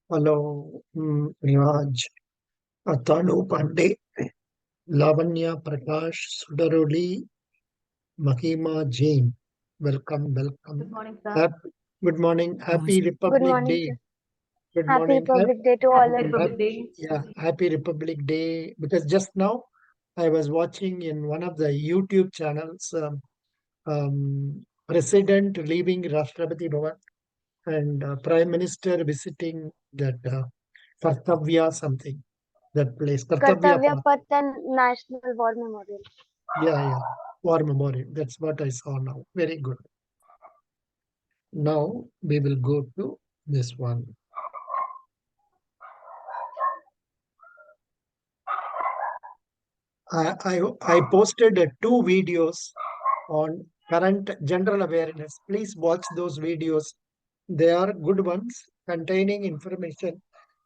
Hello, Raj, Atanu Pandey, Lavanya Prakash, Sudaroli, Mahima Jain. Welcome, Good welcome. morning, sir. Hap- Good morning. Happy Good Republic morning, Day. sir. Good Happy morning. Republic Day to Happy all of you. Republic Day. Happy Republic Day. Because just now I was watching in one of the YouTube channels, President leaving Rashtrapati Bhavan and Prime Minister visiting that Kartavya something, that place, Kartavya Kartavya Path. Path and National War Memorial. Yeah. War Memorial. That's what I saw now. Very good. Now we will go to this one. I posted two videos on current general awareness. Please watch those videos. They are good ones containing information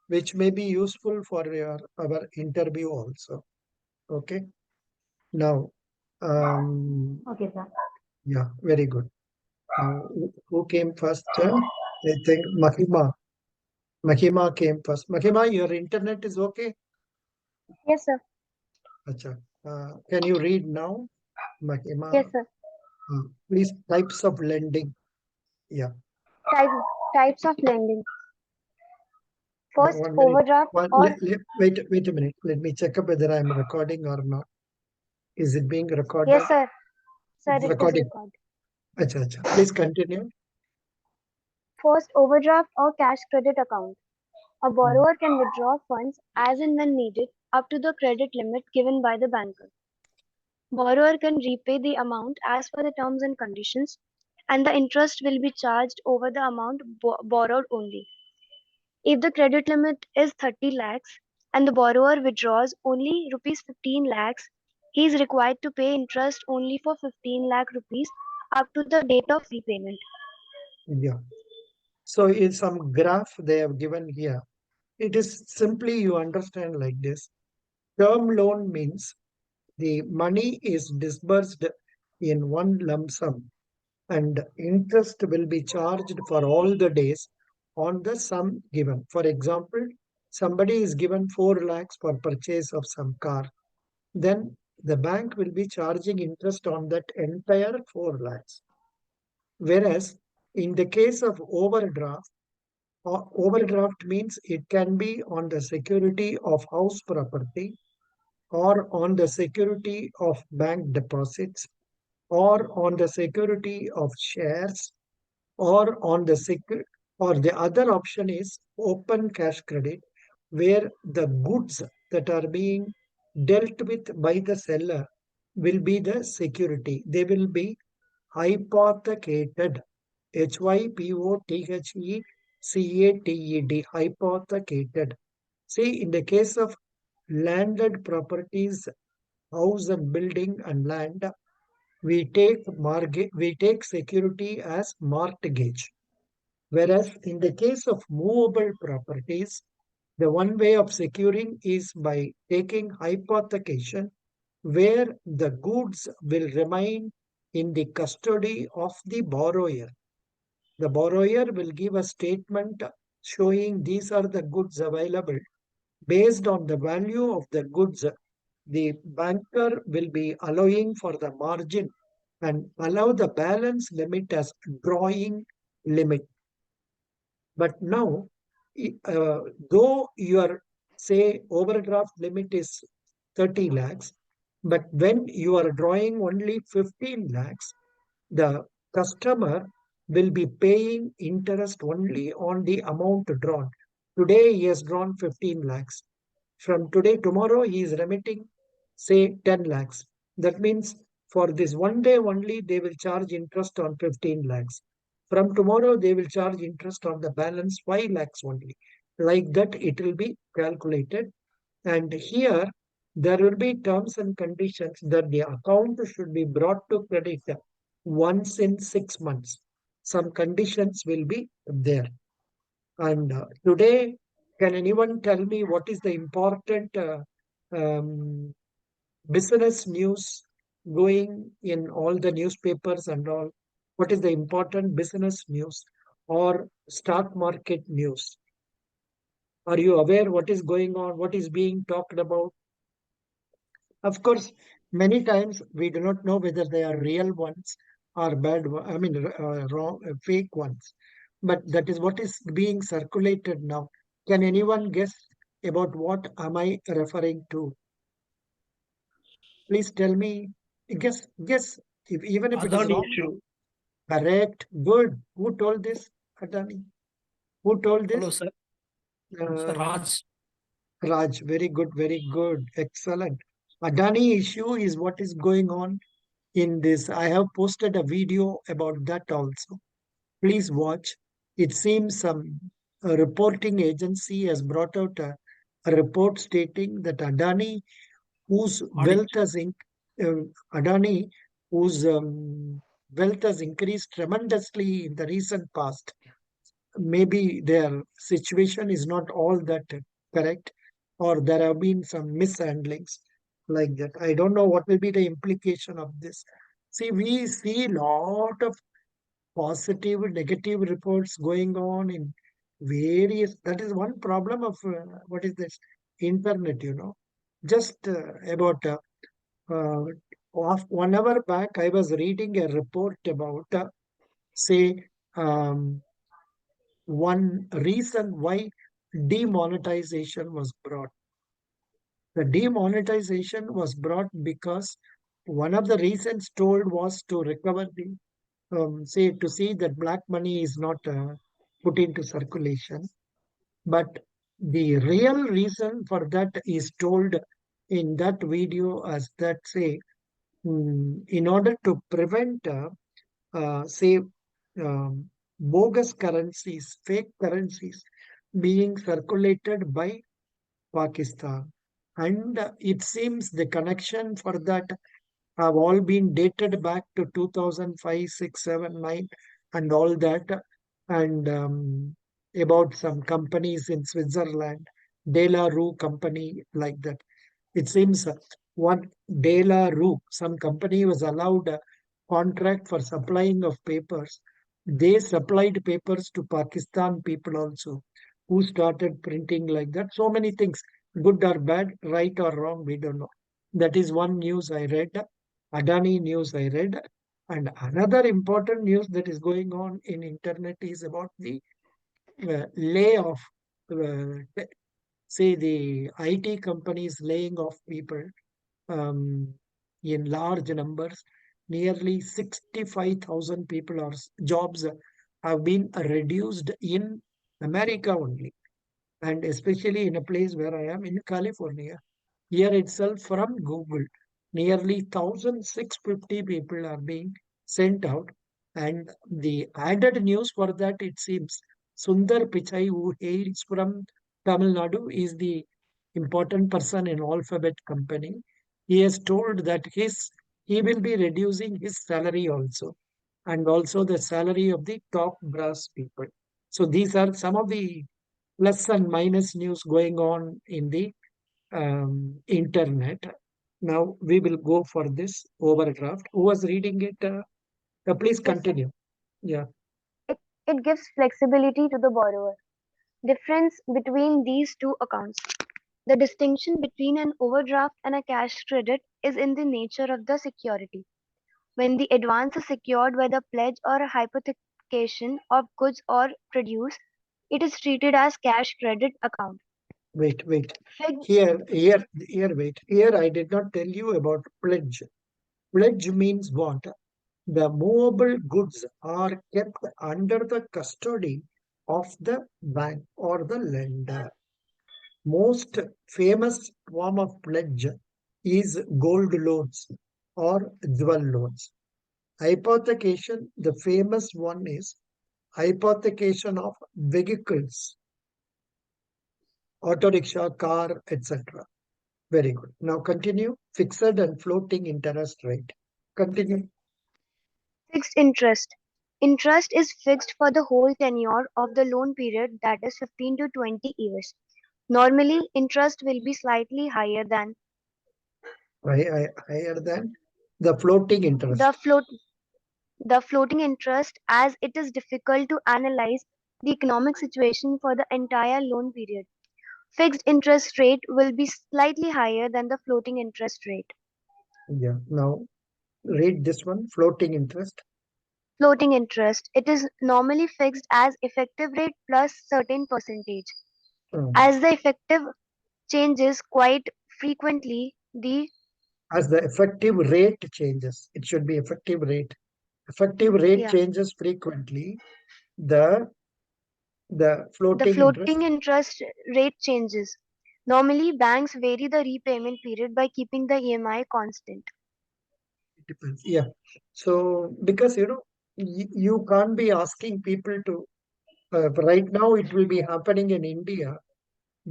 which may be useful for our interview also. Okay. Now, Okay, sir. yeah, very good. Now, who came first? I think Mahima. Mahima came first. Mahima, your internet is okay? Yes, sir. Acha. Can you read now? Mahima, Yes, sir. please, types of lending. Yeah. Type, types of lending. First, One minute. overdraft or Wait a minute. Let me check up whether I'm recording or not. Is it being recorded? yes, sir. Sir, It's it is recording. recorded. Acha. Please continue. First, overdraft or cash credit account. A borrower can withdraw funds as and when needed up to the credit limit given by the banker. Borrower can repay the amount as per the terms and conditions, and the interest will be charged over the amount borrowed only. If the credit limit is 30 lakhs and the borrower withdraws only rupees 15 lakhs, he is required to pay interest only for 15 lakh rupees up to the date of repayment. Yeah. So in some graph they have given here, it is simply you understand like this. Term loan means the money is disbursed in one lump sum and interest will be charged for all the days on the sum given. For example, somebody is given 4 lakhs for purchase of some car. Then the bank will be charging interest on that entire 4 lakhs. Whereas in the case of overdraft means it can be on the security of house property or on the security of bank deposits or on the security of shares or on the or the other option is open cash credit where the goods that are being dealt with by the seller will be the security. They will be hypothecated. Hypothecated. Hypothecated. See, in the case of landed properties, house and building and land, we take security as mortgage. Whereas in the case of movable properties, the one way of securing is by taking hypothecation, where the goods will remain in the custody of the borrower. The borrower will give a statement showing these are the goods available. Based on the value of the goods, the banker will be allowing for the margin and allow the balance limit as drawing limit. But now, though your say overdraft limit is 30 lakhs, but when you are drawing only 15 lakhs, the customer will be paying interest only on the amount drawn. Today he has drawn 15 lakhs. From today, tomorrow he is remitting, say 10 lakhs. That means for this one day only they will charge interest on 15 lakhs. From tomorrow they will charge interest on the balance 5 lakhs only. Like that it will be calculated. And here there will be terms and conditions that the account should be brought to credit once in 6 months. Some conditions will be there. And today, can anyone tell me what is the important um, business news going in all the newspapers and all? What is the important business news or stock market news? Are you aware what is going on? What is being talked about? Of course, many times we do not know whether they are real ones or I mean, wrong, fake ones. But that is what is being circulated now. Can anyone guess about what am I referring to? Please tell me. Guess. Even if it is Adani wrong. issue. Correct. Good. Who told this, Adani? Who told Hello, this? sir. Sir Uh, Raj. Raj. Very good. Very good. Excellent. Adani issue is what is going on in this. I have posted a video about that also. Please watch. It seems a reporting agency has brought out a report stating that whose Audit. wealth has in, uh, Adani, whose wealth has increased tremendously in the recent past. Maybe their situation is not all that correct, or there have been some mishandlings like that. I don't know what will be the implication of this. See, we see a lot of positive, negative reports going on in various. That is one problem of what is this internet, Just about uh, 1 hour back, I was reading a report about, say, um, one reason why demonetization was brought. The demonetization was brought because one of the reasons told was to recover the, say, to see that black money is not put into circulation. But the real reason for that is told in that video as that, say, in order to prevent, say, bogus currencies, fake currencies being circulated by Pakistan. And it seems the connection for that have all been dated back to 2005, 6, 7, 9, and all that. And about some companies in Switzerland, De La Rue company like that. It seems one De La Rue, some company was allowed a contract for supplying of papers. They supplied papers to Pakistan people also, who started printing like that. So many things, good or bad, right or wrong, we don't know. That is one news I read, Adani news I read. And another important news that is going on in internet is about the layoff. Uh, Say the IT companies laying off people um, in large numbers. Nearly 65,000 people or jobs have been reduced in America only, and especially in a place where I am in California. Here itself, from Google, nearly 1,650 people are being sent out. And the added news for that, it seems, Sundar Pichai, who hails from Tamil Nadu, is the important person in Alphabet company. He has told that he will be reducing his salary also, and also the salary of the top brass people. So these are some of the plus and minus news going on in the internet. Now we will go for this overdraft. Who was reading it? Please Yes, sir. continue. Yeah. It, it gives flexibility to the borrower. Difference between these two accounts. The distinction between an overdraft and a cash credit is in the nature of the security. When the advance is secured by the pledge or a hypothecation of goods or produce, it is treated as cash credit account. Wait. Fig- Wait. Here, I did not tell you about pledge. Pledge means what? The movable goods are kept under the custody of the bank or the lender. Most famous form of pledge is gold loans or jewel loans. Hypothecation, the famous one is hypothecation of vehicles, auto rickshaw, car, etc. Very good. Now continue. Fixed and floating interest rate. Continue. Fixed interest. Interest is fixed for the whole tenure of the loan period, that is 15 to 20 years. Normally, interest will be slightly higher than Higher than the floating the interest. float the floating interest, as it is difficult to analyze the economic situation for the entire loan period. Fixed interest rate will be slightly higher than the floating interest rate. Yeah. Now read this one, floating interest. Floating interest, it is normally fixed as effective rate plus certain percentage. Um, As the effective changes quite frequently, the as the effective rate changes, it should be effective rate. Effective rate yeah, changes frequently. The the the floating floating interest interest rate changes. Normally, banks vary the repayment period by keeping the EMI constant. depends. Yeah. So because you can't be asking people to right now it will be happening in India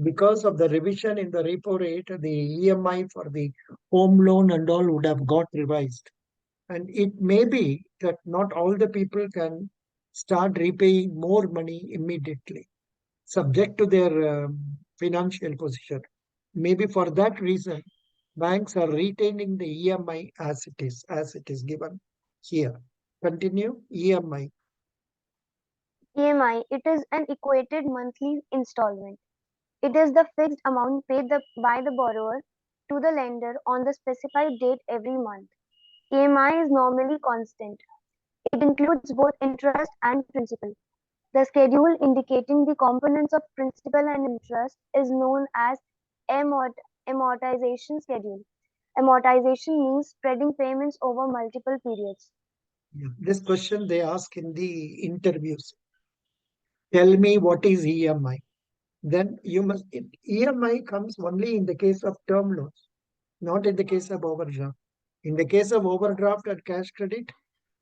because of the revision in the repo rate, the EMI for the home loan and all would have got revised. And it may be that not all the people can start repaying more money immediately, subject to their financial position. Maybe for that reason, banks are retaining the EMI as it is given here. Continue EMI. EMI, it is an equated monthly installment. It is the fixed amount paid by the borrower to the lender on the specified date every month. EMI is normally constant. It includes both interest and principal. The schedule indicating the components of principal and interest is known as amort- amortization schedule. Amortization means spreading payments over multiple periods. Yeah. This question they ask in the interviews. Tell me what is EMI. Then EMI comes only in the case of term loans, not in the case of overdraft. In the case of overdraft and cash credit,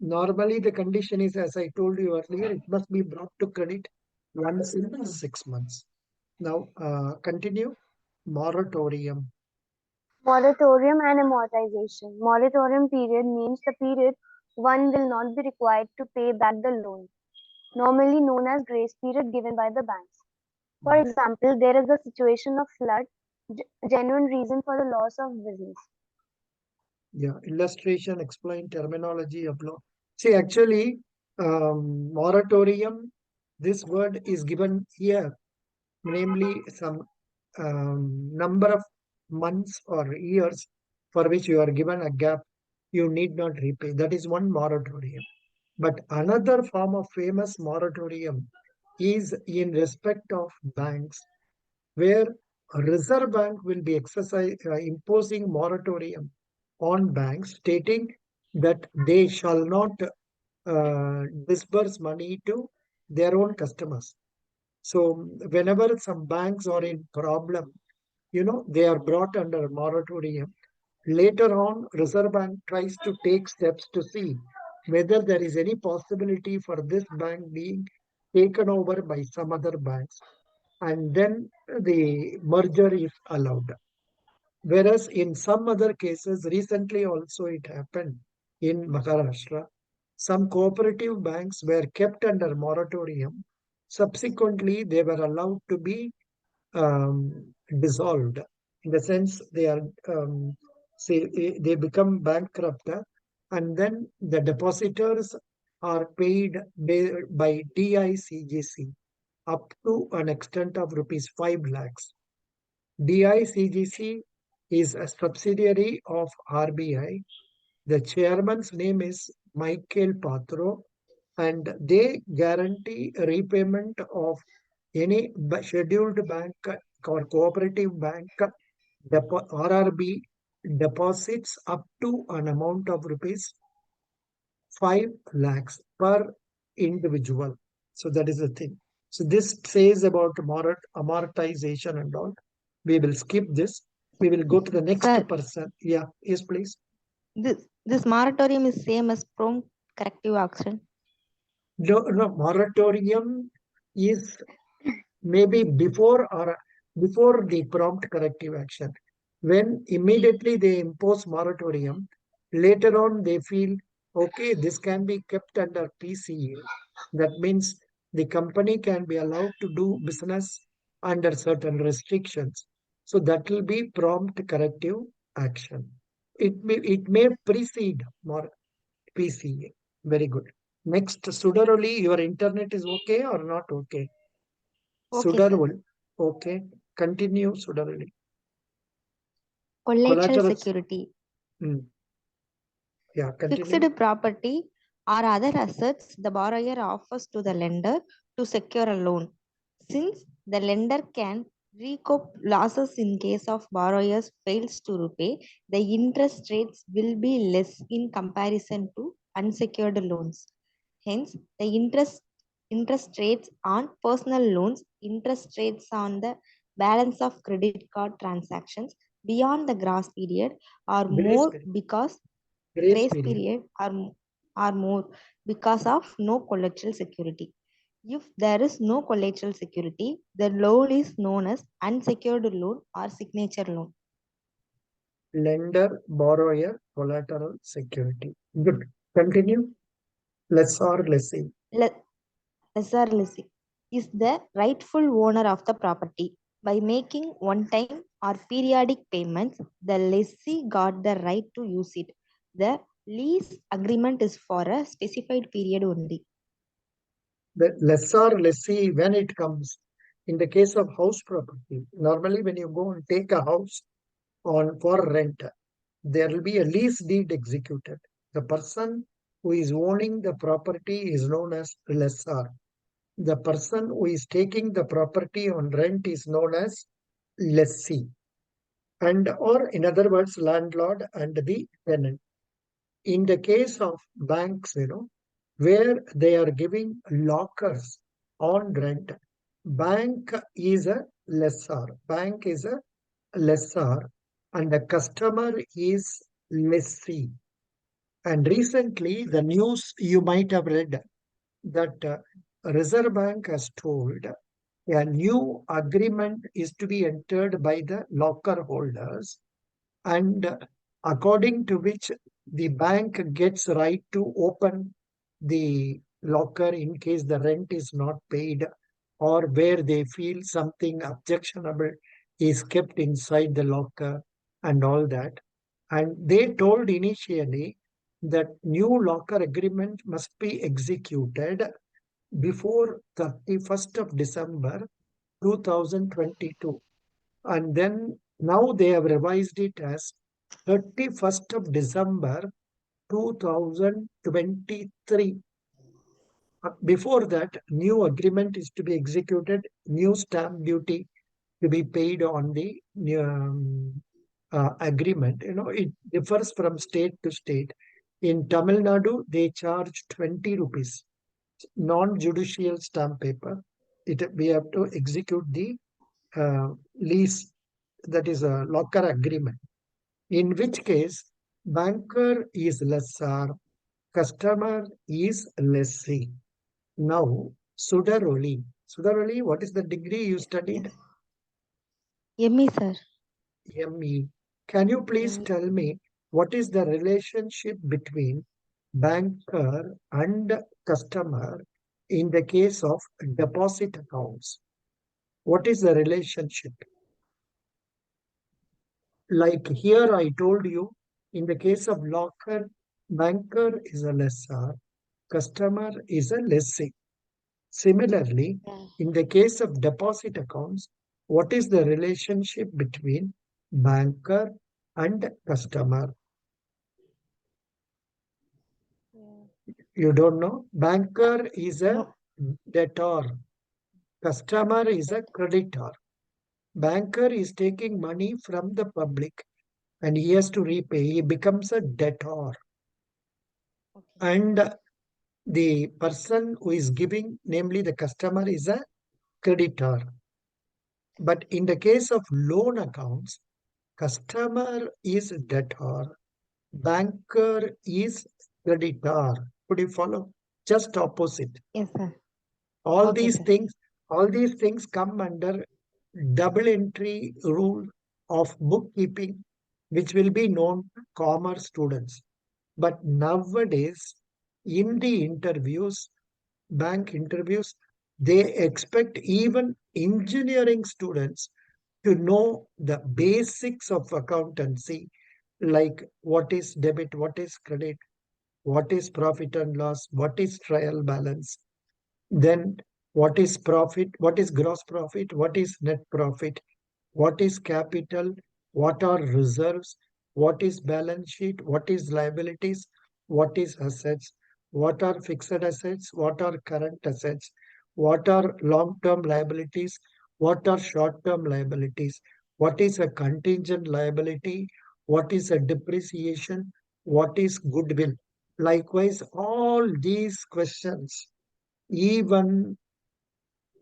normally the condition is, as I told you earlier, it must be brought to credit once in 6 months. Now, continue. Moratorium. Moratorium and amortization. Moratorium period means the period one will not be required to pay back the loan, normally known as grace period given by the banks. For example, there is a situation of flood, genuine reason for the loss of business. Yeah, illustration, explain terminology of law. See, actually, moratorium, this word is given here, namely some number of months or years for which you are given a gap, you need not repay. That is one moratorium. But another form of famous moratorium is in respect of banks, where a Reserve Bank will be imposing moratorium on banks, stating that they shall not disburse money to their own customers. So whenever some banks are in problem, they are brought under moratorium. Later on, Reserve Bank tries to take steps to see whether there is any possibility for this bank being taken over by some other banks, and then the merger is allowed. Whereas in some other cases, recently also it happened in Maharashtra, some cooperative banks were kept under moratorium. Subsequently, they were allowed to be dissolved, in the sense they are they become bankrupt, and then the depositors are paid by DICGC up to an extent of rupees 5 lakhs. DICGC is a subsidiary of RBI. The chairman's name is Michael Patro, and they guarantee repayment of any scheduled bank or cooperative bank RRB deposits up to an amount of rupees 5 lakhs per individual. So that is the thing. So this says about amortization and all. We will skip this. We will go to the next Sir, person. Yeah, yes, please. this moratorium is same as prompt corrective action. No, no, moratorium is maybe before the prompt corrective action. When immediately they impose moratorium, later on they feel, okay, this can be kept under PCA. That means the company can be allowed to do business under certain restrictions. So that will be prompt corrective action. It may precede more PCA. Very good. Next, Sudaroli, your internet is okay or not okay? Okay, sir. Sudaroli, okay. Continue, Sudarali. Collateral Collateral. security. Yeah, continue. Fixed property or other assets the borrower offers to the lender to secure a loan. Since the lender can recoup losses in case of borrowers fails to repay, the interest rates will be less in comparison to unsecured loans. Hence, the interest rates on personal loans, interest rates on the balance of credit card transactions beyond the grace period are Grace more period. because Grace grace period. period are more because of no collateral security. If there is no collateral security, the loan is known as unsecured loan or signature loan. Lender, borrower, collateral, security. Good. Continue. Lessor, lessee. Lessor lessee is the rightful owner of the property. By making one-time or periodic payments, the lessee got the right to use it. The lease agreement is for a specified period only. The lessor, lessee, when it comes in the case of house property, normally when you go and take a house on for rent, there will be a lease deed executed. The person who is owning the property is known as lessor. The person who is taking the property on rent is known as lessee. And or in other words, landlord and the tenant. In the case of banks, where they are giving lockers on rent, bank is a lessor. Bank is a lessor and the customer is lessee. And recently, the news you might have read that Reserve Bank has told a new agreement is to be entered by the locker holders, and according to which the bank gets right to open the locker in case the rent is not paid or where they feel something objectionable is kept inside the locker and all that. And they told initially that new locker agreement must be executed before 31st of December 2022. And then now they have revised it as 31st of December 2023. Before that, new agreement is to be executed, new stamp duty to be paid on the agreement. It differs from state to state. In Tamil Nadu, they charge 20 rupees, non-judicial stamp paper. We have to execute the lease, that is a locker agreement. In which case, banker is lessor, customer is lessee. Now, Sudaroli. Sudaroli, what is the degree you studied? ME, sir. ME. Can you please ME. tell me what is the relationship between banker and customer in the case of deposit accounts? What is the relationship? Like here, I told you, in the case of locker, banker is a lessor, customer is a lessee. Similarly, in the case of deposit accounts, what is the relationship between banker and customer? You don't know? Banker is a No. debtor, customer is a creditor. Banker is taking money from the public and he has to repay. He becomes a debtor. Okay. And the person who is giving, namely the customer, is a creditor. But in the case of loan accounts, customer is debtor, banker is creditor. Could you follow? Just opposite. Yes, sir. All Okay, these sir. things, all these things come under double entry rule of bookkeeping, which will be known to commerce students. But nowadays, in the interviews, bank interviews, they expect even engineering students to know the basics of accountancy, like what is debit, what is credit, what is profit and loss, what is trial balance, then what is profit, what is gross profit, what is net profit, what is capital, what are reserves, what is balance sheet, what is liabilities, what is assets, what are fixed assets, what are current assets, what are long-term liabilities, what are short-term liabilities, what is a contingent liability, what is a depreciation, what is goodwill. Likewise, all these questions, even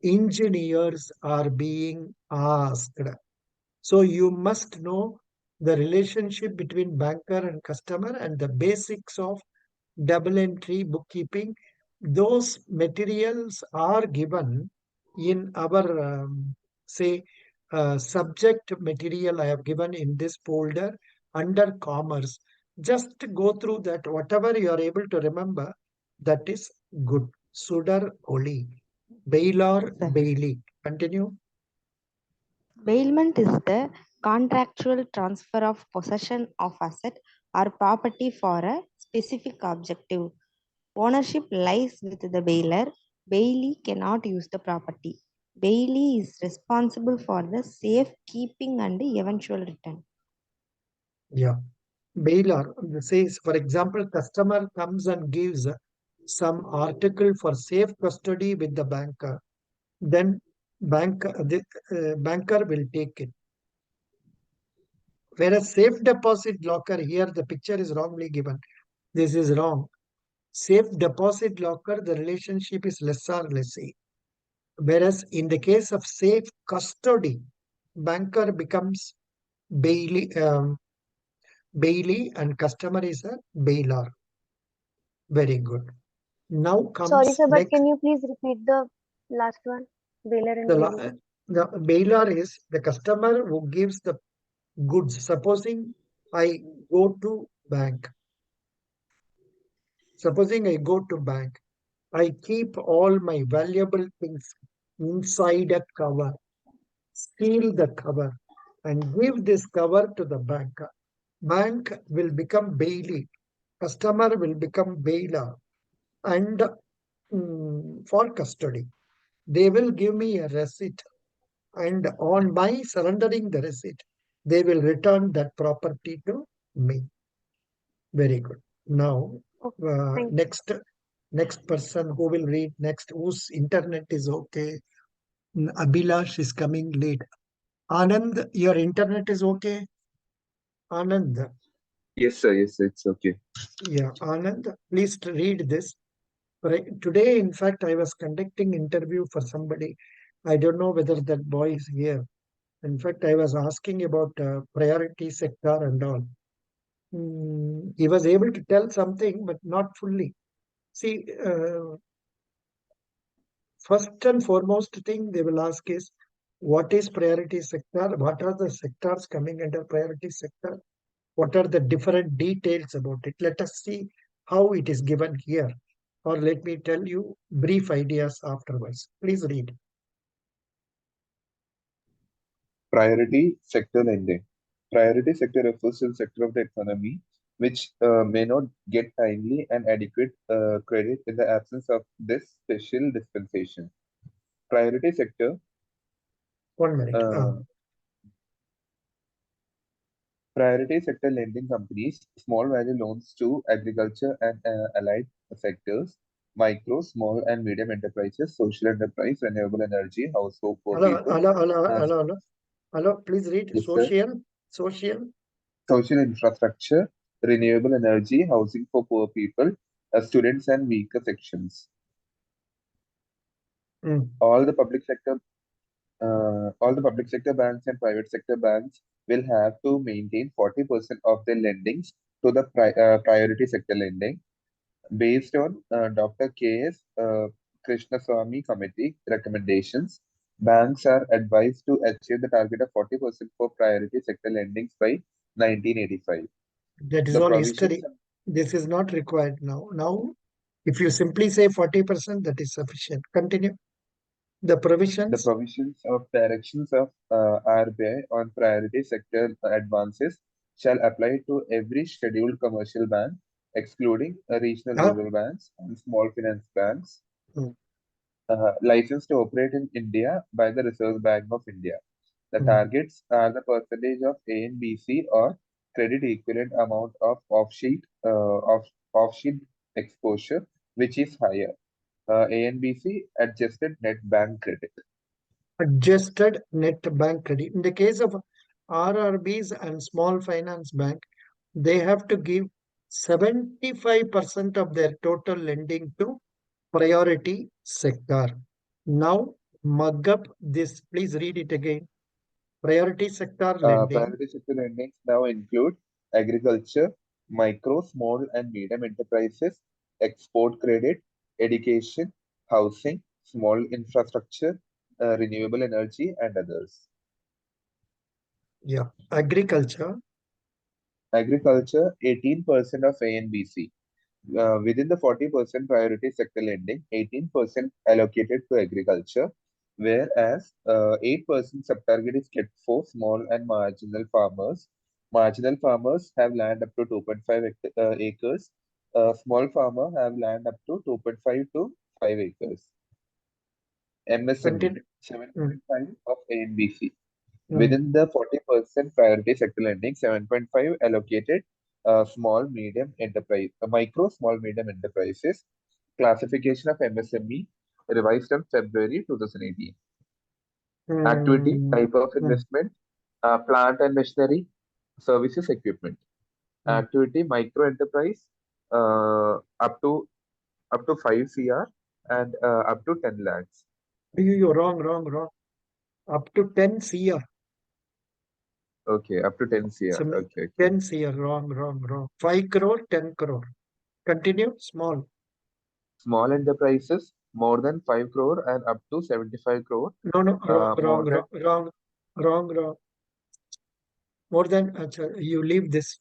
engineers are being asked. So you must know the relationship between banker and customer and the basics of double entry bookkeeping. Those materials are given in our, say, subject material I have given in this folder under commerce. Just go through that. Whatever you are able to remember, that is good. Sudar Oli. Bailor Sir, Bailey. Continue. bailment is the contractual transfer of possession of asset or property for a specific objective. Ownership lies with the bailer. Bailee cannot use the property. Bailee is responsible for the safe keeping and eventual return. Yeah. Bailor says, for example, customer comes and gives some article for safe custody with the banker. Then the banker will take it. Whereas safe deposit locker, here the picture is wrongly given. This is wrong. Safe deposit locker, the relationship is lessor lessee. Whereas in the case of safe custody, banker becomes bailey and customer is a bailor. Very good. Now Sorry, comes sir, but next. can you please repeat the last one? Baler and The, Bailey. the bailor is the customer who gives the goods. Supposing I go to bank. Supposing I go to bank. I keep all my valuable things inside a cover. Seal the cover and give this cover to the bank. Bank will become bailey. Customer will become bailor. And for custody, they will give me a receipt. And on my surrendering the receipt, they will return that property to me. Very good. Now, Okay, thank you. next person who will read next, whose internet is okay. Abhilash is coming late. Anand, your internet is okay? Anand, Yes, sir. Yes, sir. It's okay. yeah, Anand, please read this. Right. Today, in fact, I was conducting interview for somebody. I don't know whether that boy is here. In fact, I was asking about priority sector and all. He was able to tell something, but not fully. See, first and foremost thing they will ask is, what is priority sector? What are the sectors coming under priority sector? What are the different details about it? Let us see how it is given here. Or let me tell you brief ideas afterwards. Please read. Priority sector lending. Priority sector refers to the sector of the economy which may not get timely and adequate credit in the absence of this special dispensation. Priority sector. 1 minute. Uh, Priority sector lending companies, small value loans to agriculture and allied sectors, micro, small, and medium enterprises, social enterprise, renewable energy, household for Hello, people, hello, hello, uh, hello, hello. Hello, please read. yes, sir. Social. Social infrastructure, renewable energy, housing for poor people, students, and weaker sections. Mm. All the public sector, all the public sector banks and private sector banks will have to maintain 40% of their lendings to the priority sector lending. Based on Dr. K.S. Krishnaswamy Committee recommendations, banks are advised to achieve the target of 40% for priority sector lendings by 1985. That is The all provisions, history. This is not required now. Now, if you simply say 40%, that is sufficient. Continue. The the provisions. provisions of directions of RBI on priority sector advances shall apply to every scheduled commercial bank, excluding regional Ah, rural banks and small finance banks mm, licensed to operate in India by the Reserve Bank of India. The targets are the percentage of A and BC or credit equivalent amount of offsheet exposure, which is higher. A and BC adjusted net bank credit. Adjusted net bank credit. In the case of RRBs and small finance bank, they have to give 75% of their total lending to priority sector. Now, mug up this. Please read it again. Priority sector lending. Priority sector lendings now include agriculture, micro, small, and medium enterprises, export credit, education, housing, small infrastructure, renewable energy, and others. Yeah. Agriculture. Agriculture, 18% of A and BC. Within the 40% priority sector lending, 18% allocated to agriculture, whereas 8% sub-target is kept for small and marginal farmers. Marginal farmers have land up to 2.5 acres. Small farmer have land up to 2.5 to 5 acres. MSME, Continue. 7.5 of A and BC. Mm. Within the 40% priority sector lending, 7.5 allocated small, medium enterprise, micro, small, medium enterprises. Classification of MSME revised on February 2018. Activity, Mm. type of Mm. investment, plant and machinery, services, equipment. Mm. Activity, micro enterprise, up to 5 CR and up to 10 lakhs. You're wrong. Up to 10 CR. Okay, up to 10 CR. So Okay. 10 CR. Wrong. 5 crore, 10 crore. Continue. Small. Small enterprises more than 5 crore and up to 75 crore. No. More than Wrong. More than, you leave this.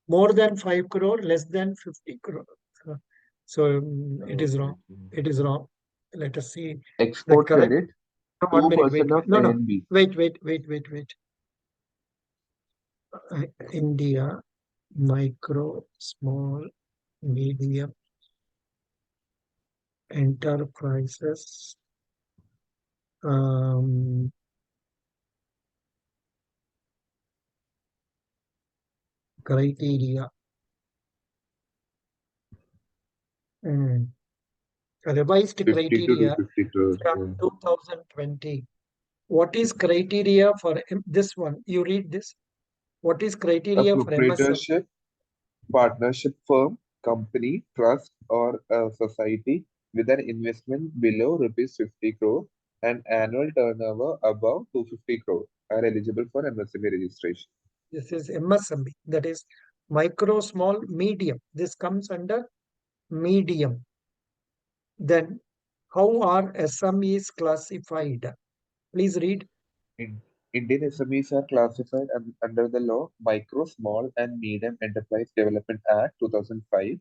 More than 5 crore, less than 50 crore. So it is wrong. Okay. It is wrong. Let us see the Export correct. credit, No, 1 minute. 2% Wait. of No. ANB. Wait. India, micro, small, medium enterprises. Criteria. Revised 50 to criteria 250 crores. from 2020. What is criteria for this one? You read this. What is A criteria for MSM? proprietorship, partnership firm, company, trust, or a society with an investment below rupees 50 crore and annual turnover above 250 crore are eligible for MSME registration. This is MSME. That is micro, small, medium. This comes under medium. Then how are SMEs classified? Please read. Indian SMEs are classified under the law Micro, Small, and Medium Enterprise Development Act 2005.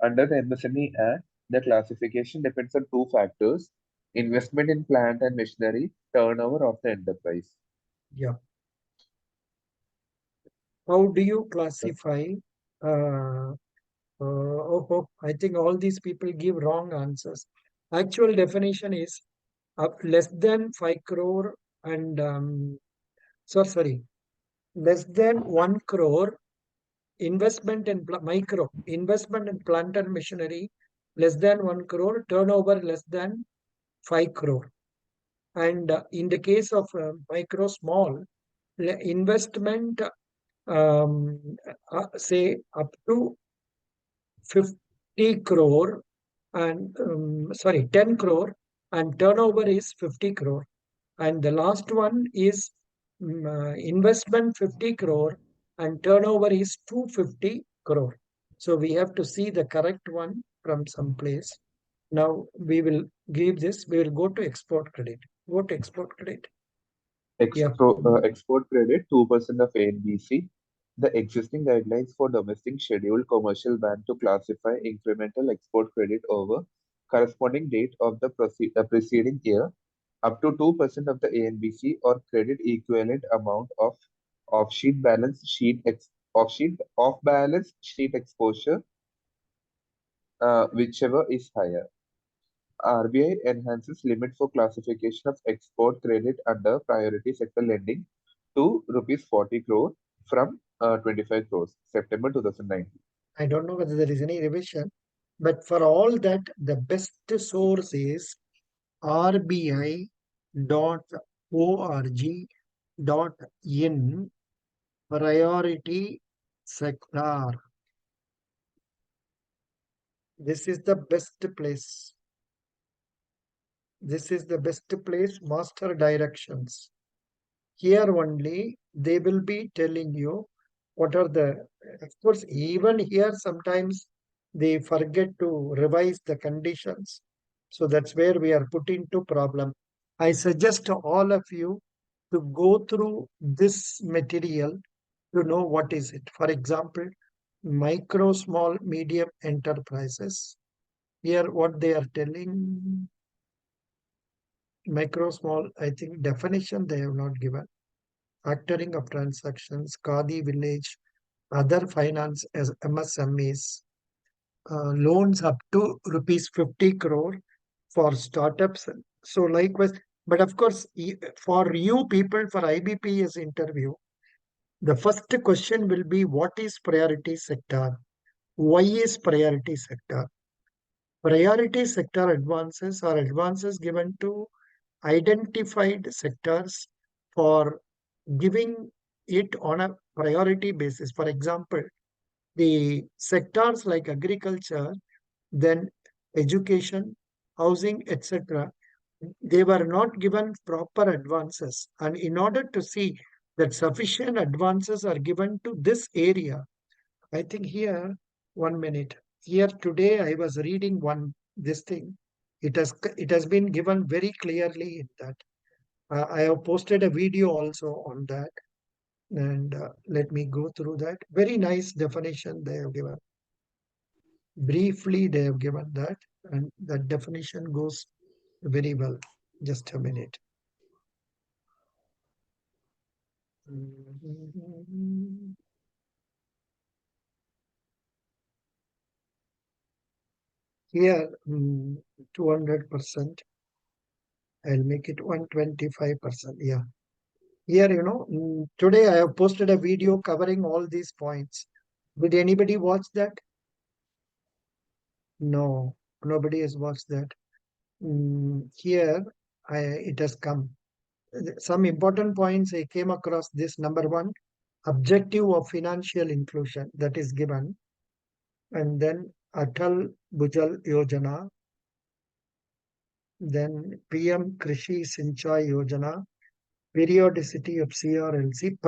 Under the MSME Act, the classification depends on two factors: investment in plant and machinery, turnover of the enterprise. Yeah. How do you classify? I think all these people give wrong answers. Actual definition is less than 5 crore and less than 1 crore investment in micro investment in plant and machinery, less than 1 crore turnover, less than 5 crore. And in the case of micro small investment, um, say up to 50 crore and 10 crore and turnover is 50 crore. And the last one is investment 50 crore and turnover is 250 crore. So we have to see the correct one from some place. Now we will give this, we will go to export credit. Go to export credit. Yeah. Export credit, 2% of ANBC. The existing guidelines for domestic scheduled commercial bank to classify incremental export credit over corresponding date of the preceding year up to 2% of the ANBC or credit equivalent amount of off balance sheet exposure, whichever is higher. RBI enhances limit for classification of export credit under priority sector lending to rupees 40 crore from 25 crores, September 2019. I don't know whether there is any revision, but for all that, the best source is rbi.org.in priority sector. This is the best place. This is the best place, master directions. Here only they will be telling you what are the, of course, even here sometimes they forget to revise the conditions. So that's where we are put into problem. I suggest to all of you to go through this material to know what is it. For example, micro, small, medium enterprises. Here what they are telling, micro, small, I think definition they have not given. Factoring of transactions, Khadi village, other finance as MSMEs, loans up to rupees 50 crore for startups. So likewise, but of course, for you people for IBPS interview, the first question will be what is priority sector? Why is priority sector? Priority sector advances are advances given to identified sectors for giving it on a priority basis. For example, the sectors like agriculture, then education, housing, etc., they were not given proper advances. And in order to see that sufficient advances are given to this area, I think here, 1 minute. Here today I was reading this thing. It has been given very clearly in that. I have posted a video also on that, and let me go through that. Very nice definition they have given. Briefly, they have given that, and that definition goes very well. Just a minute. Here, 200%. I'll make it 125%. Yeah. Here, today I have posted a video covering all these points. Did anybody watch that? No, nobody has watched that. Here, it has come. Some important points I came across this. Number one, objective of financial inclusion that is given. And then Atal Bhujal Yojana. Then PM Krishi Sinchai Yojana. Periodicity of CRLC.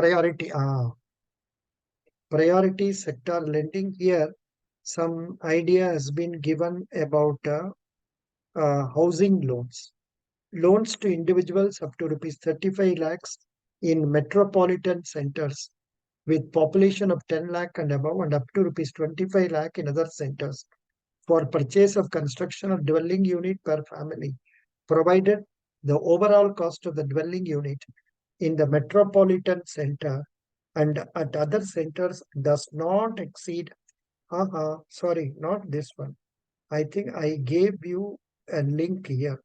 Priority sector lending. Here, some idea has been given about housing loans. Loans to individuals up to rupees 35 lakhs in metropolitan centers with population of 10 lakh and above, and up to rupees 25 lakh in other centers for purchase of construction of dwelling unit per family, provided the overall cost of the dwelling unit in the metropolitan center and at other centers does not exceed, sorry, not this one. I think I gave you a link here.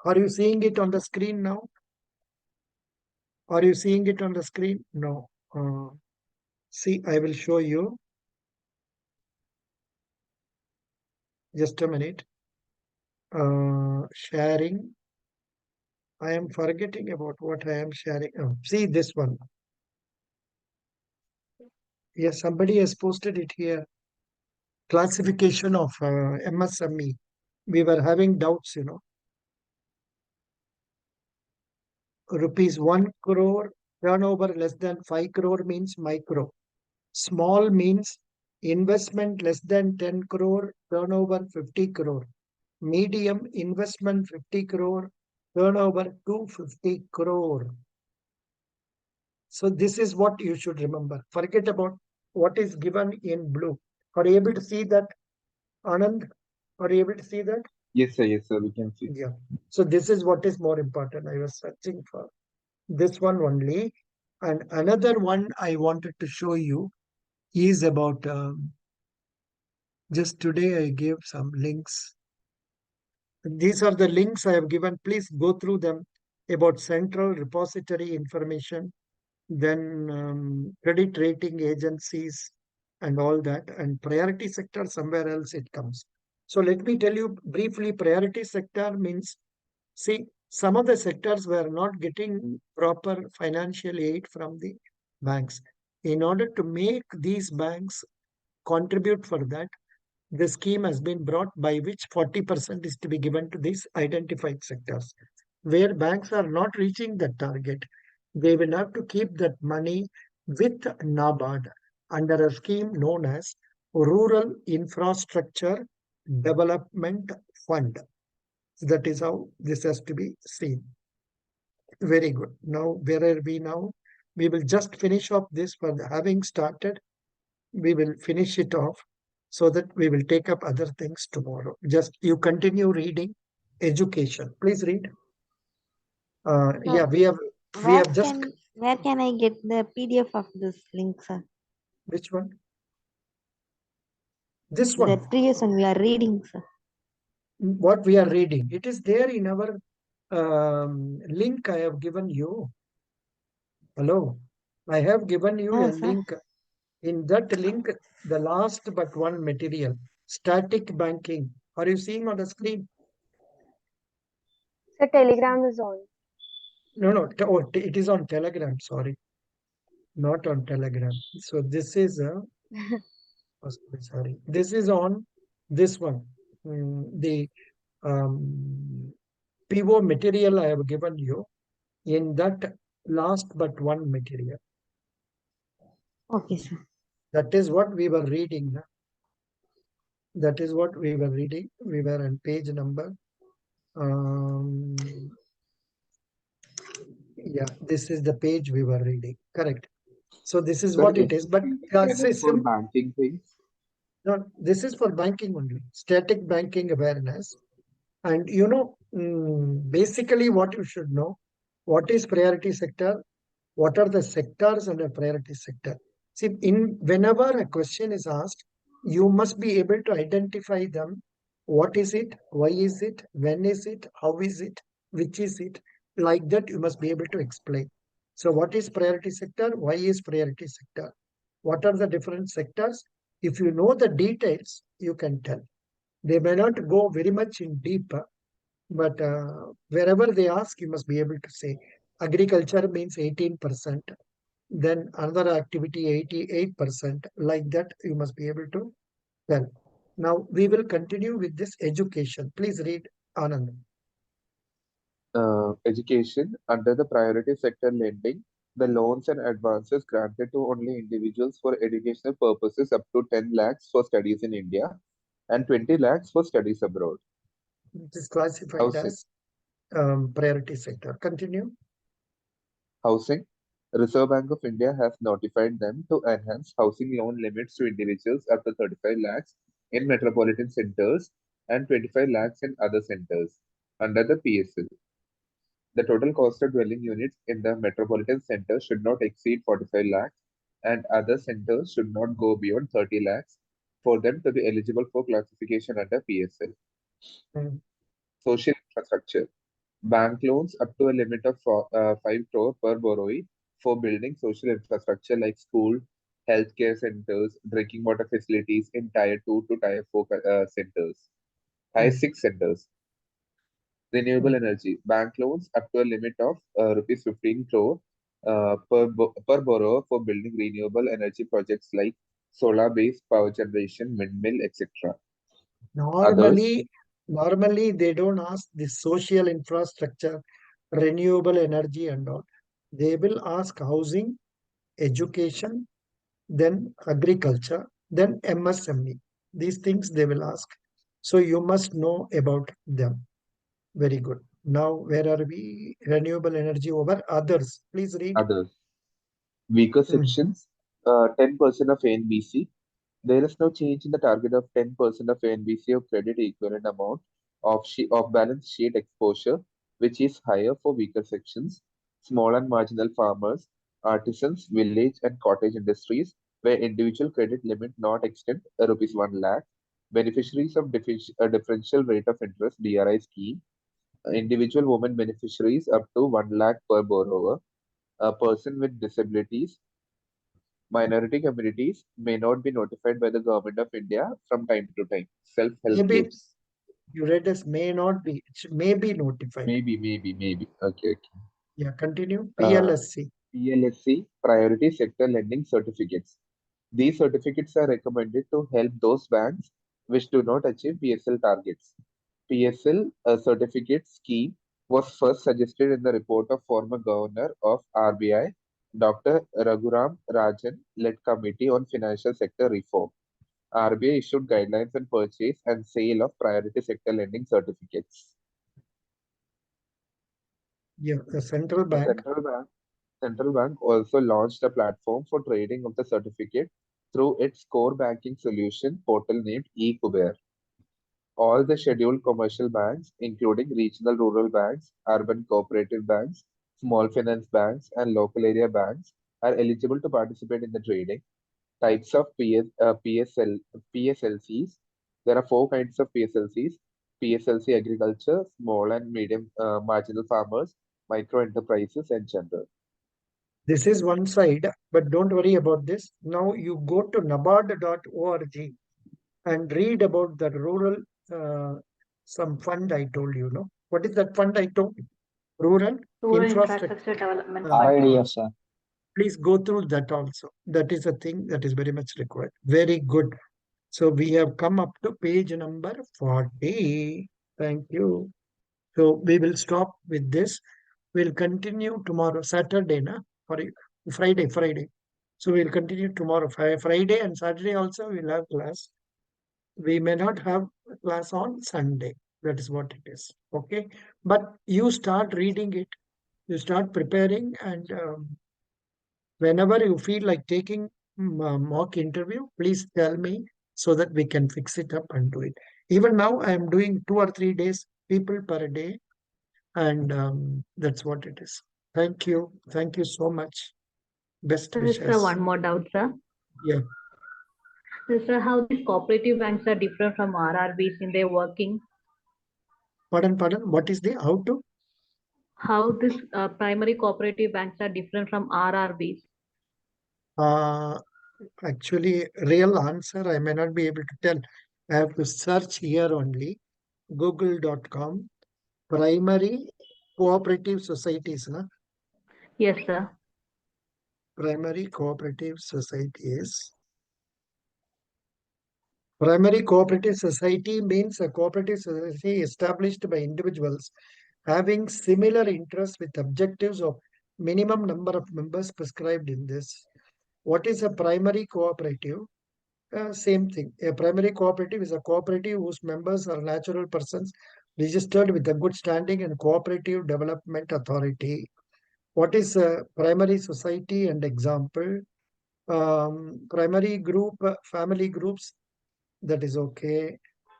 Are you seeing it on the screen now? Are you seeing it on the screen? No. See, I will show you. Just a minute. Sharing. I am forgetting about what I am sharing. Oh, see this one. Yes, somebody has posted it here. Classification of MSME. We were having doubts, Rupees 1 crore, turnover less than 5 crore means micro. Small means investment less than 10 crore, turnover 50 crore. Medium investment 50 crore, turnover 250 crore. So this is what you should remember. Forget about what is given in blue. Are you able to see that, Anand? Are you able to see that? Yes, sir, we can see. Yeah. So this is what is more important. I was searching for this one only. And another one I wanted to show you is about, just today I gave some links. These are the links I have given. Please go through them about central repository information, then credit rating agencies and all that, and priority sector somewhere else it comes. So let me tell you briefly, priority sector means, see, some of the sectors were not getting proper financial aid from the banks. In order to make these banks contribute for that, the scheme has been brought by which 40% is to be given to these identified sectors. Where banks are not reaching the target, they will have to keep that money with NABARD under a scheme known as Rural Infrastructure Development Fund. That is how this has to be seen. Very good. Now, where are we now? We will just finish off this for the, having started. We will finish it off so that we will take up other things tomorrow. Just you continue reading education. Please read. Sir, Yeah, we have just where can I get the PDF of this link, sir? which one? This The one. previous one we are reading, sir. What we are reading. It is there in our link I have given you. Hello. I have given you a Sir. link. In that link, the last but one material, static banking. Are you seeing on the screen? The Telegram is on. No. It is on Telegram. Sorry, not on Telegram. So this is sorry. This is on this one. The PO material I have given you in that last but one material. Okay, sir. That is what we were reading. That is what we were reading. We were on page number. Yeah, this is the page we were reading. Correct. So this is Sir, what it is. But for banking things. no, this is for banking only. Static banking awareness. And basically what you should know, what is priority sector, what are the sectors under priority sector. See, whenever a question is asked, you must be able to identify them. What is it? Why is it? When is it? How is it? Which is it? Like that, you must be able to explain. So what is priority sector? Why is priority sector? What are the different sectors? If you know the details, you can tell. They may not go very much in deep, but wherever they ask, you must be able to say. Agriculture means 18%. Then another activity 88%. Like that, you must be able to tell. Now we will continue with this education. Please read, Anand. Education under the priority sector lending, the loans and advances granted to only individuals for educational purposes up to 10 lakhs for studies in India and 20 lakhs for studies abroad. It is classified Housing. as priority sector. Continue. Housing. Reserve Bank of India has notified them to enhance housing loan limits to individuals up to 35 lakhs in metropolitan centers and 25 lakhs in other centers under the PSL. The total cost of dwelling units in the metropolitan center should not exceed 45 lakhs and other centers should not go beyond 30 lakhs for them to be eligible for classification under PSL. Mm. Social infrastructure. Bank loans up to a limit of 5 crore per borrowee for building social infrastructure like school, healthcare centers, drinking water facilities in Tier 2 to Tier 4 centers. Tier 6 centers. Renewable energy. Bank loans up to a limit of rupees 15 crore per borrower for building renewable energy projects like solar-based power generation, windmill, etc. Normally they don't ask the social infrastructure, renewable energy and all. They will ask housing, education, then agriculture, then MSME. These things they will ask. So you must know about them. Very good. Now, where are we? Renewable energy over others. Please read. Others. Weaker Mm. sections, 10% of ANBC. There is no change in the target of 10% of ANBC of credit equivalent amount of balance sheet exposure, which is higher for weaker sections, small and marginal farmers, artisans, village and cottage industries, where individual credit limit not extend rupees 1 lakh, Beneficiaries of differential rate of interest (DRI) scheme, individual women beneficiaries up to 1 lakh per borrower, a person with disabilities, minority communities may not be notified by the Government of India from time to time. Self-help Maybe groups. you read as may not be, it may be notified. Maybe. Okay. Yeah, continue. Uh, PLSC. PLSC, Priority Sector Lending Certificates. These certificates are recommended to help those banks which do not achieve PSL targets. PSL certificate scheme was first suggested in the report of former Governor of RBI, Dr. Raghuram Rajan, led Committee on Financial Sector Reform. RBI issued guidelines on purchase and sale of priority sector lending certificates. Yeah, the central The bank. Central Bank also launched a platform for trading of the certificate through its core banking solution portal named eKuber. All the scheduled commercial banks, including regional rural banks, urban cooperative banks, small finance banks, and local area banks, are eligible to participate in the trading. Types of PSLCs. There are four kinds of PSLCs: PSLC agriculture, small and medium marginal farmers, micro enterprises, and general. This is one side, but don't worry about this. Now you go to nabard.org and read about the rural some fund I told you, no? What is that fund I told? Rural Rural infrastructure. Infrastructure Development Uh, Fund. RIDF, sir. please go through that also. That is a thing that is very much required. Very good. So we have come up to page number 40. Thank you. So we will stop with this. We'll continue tomorrow, Saturday, na? Or Friday. So we'll continue tomorrow. Friday and Saturday also we'll have class. We may not have class on Sunday. That is what it is. Okay. But you start reading it. You start preparing, and whenever you feel like taking a mock interview, please tell me so that we can fix it up and do it. Even now, I am doing 2 or 3 days, people per day, and that's what it is. Thank you. Thank you so much. Best Sir, wishes. one more doubt, sir. Yeah. Sir, how these cooperative banks are different from RRBs in their working? Pardon. What is the how to? How these primary cooperative banks are different from RRBs? Actually, real answer I may not be able to tell. I have to search here only. Google.com. Primary cooperative societies, na? Yes, sir. Primary cooperative societies. Primary cooperative society means a cooperative society established by individuals having similar interests with objectives of minimum number of members prescribed in this. What is a primary cooperative? Same thing. A primary cooperative is a cooperative whose members are natural persons registered with a good standing and cooperative development authority. What is a primary society and example? Primary group, family groups, that is okay.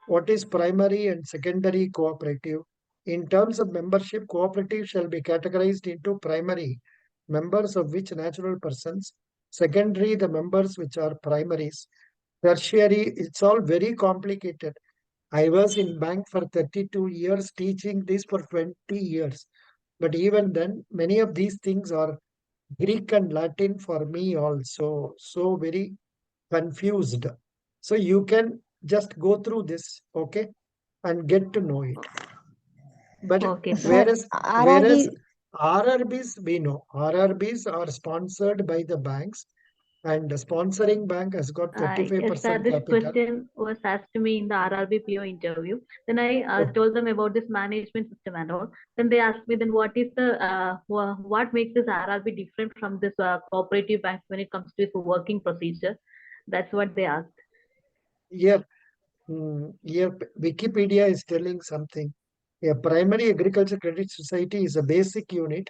What is primary and secondary cooperative? In terms of membership, cooperative shall be categorized into primary, members of which natural persons, secondary, the members which are primaries, tertiary, it's all very complicated. I was in bank for 32 years, teaching this for 20 years. But even then, many of these things are Greek and Latin for me also. So very confused. So you can just go through this, okay, and get to know it. But Okay, sir. Sir, whereas RRB, RRBs, we know RRBs are sponsored by the banks, and the sponsoring bank has got Yes, sir. 35% This capital. question was asked to me in the RRB PO interview. Then I told them about this management system and all. Then they asked me, then what is the what makes this RRB different from this cooperative banks when it comes to its working procedure? That's what they asked. Here, here Wikipedia is telling something. A primary agriculture credit society is a basic unit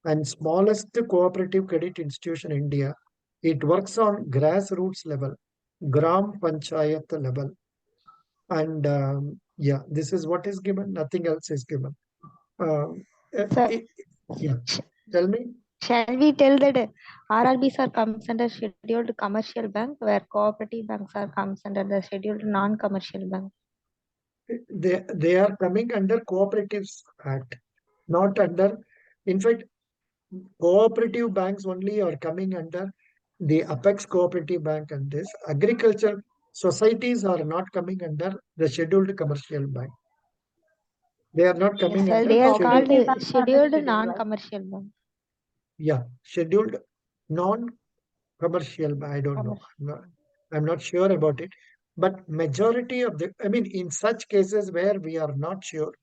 and smallest cooperative credit institution in India. It works on grassroots level, Gram Panchayat level. And yeah, this is what is given, nothing else is given. Um, sir, yeah, tell me. Shall we tell that RRBs are comes under scheduled commercial bank, where cooperative banks are comes under the scheduled non-commercial bank? They are coming under Cooperatives Act, not under. In fact, cooperative banks only are coming under the Apex Cooperative Bank, and this agriculture societies are not coming under the scheduled commercial bank. They are not Yes, coming sir. under They are scheduled. called Cooperative banks are the scheduled schedule, right? non-commercial bank. Yeah, scheduled non-commercial. I don't know. Commercial. I'm not sure about it. But majority of the, I mean, in such cases where we are not sure,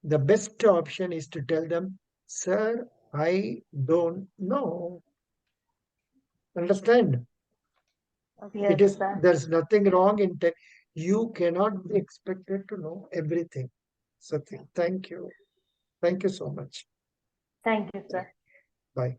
the best option is to tell them, sir, I don't know. Understand? Yes, It is, sir. there's nothing wrong in that. You cannot be expected to know everything. So thank you. Thank you so much. Thank you, sir. Bye.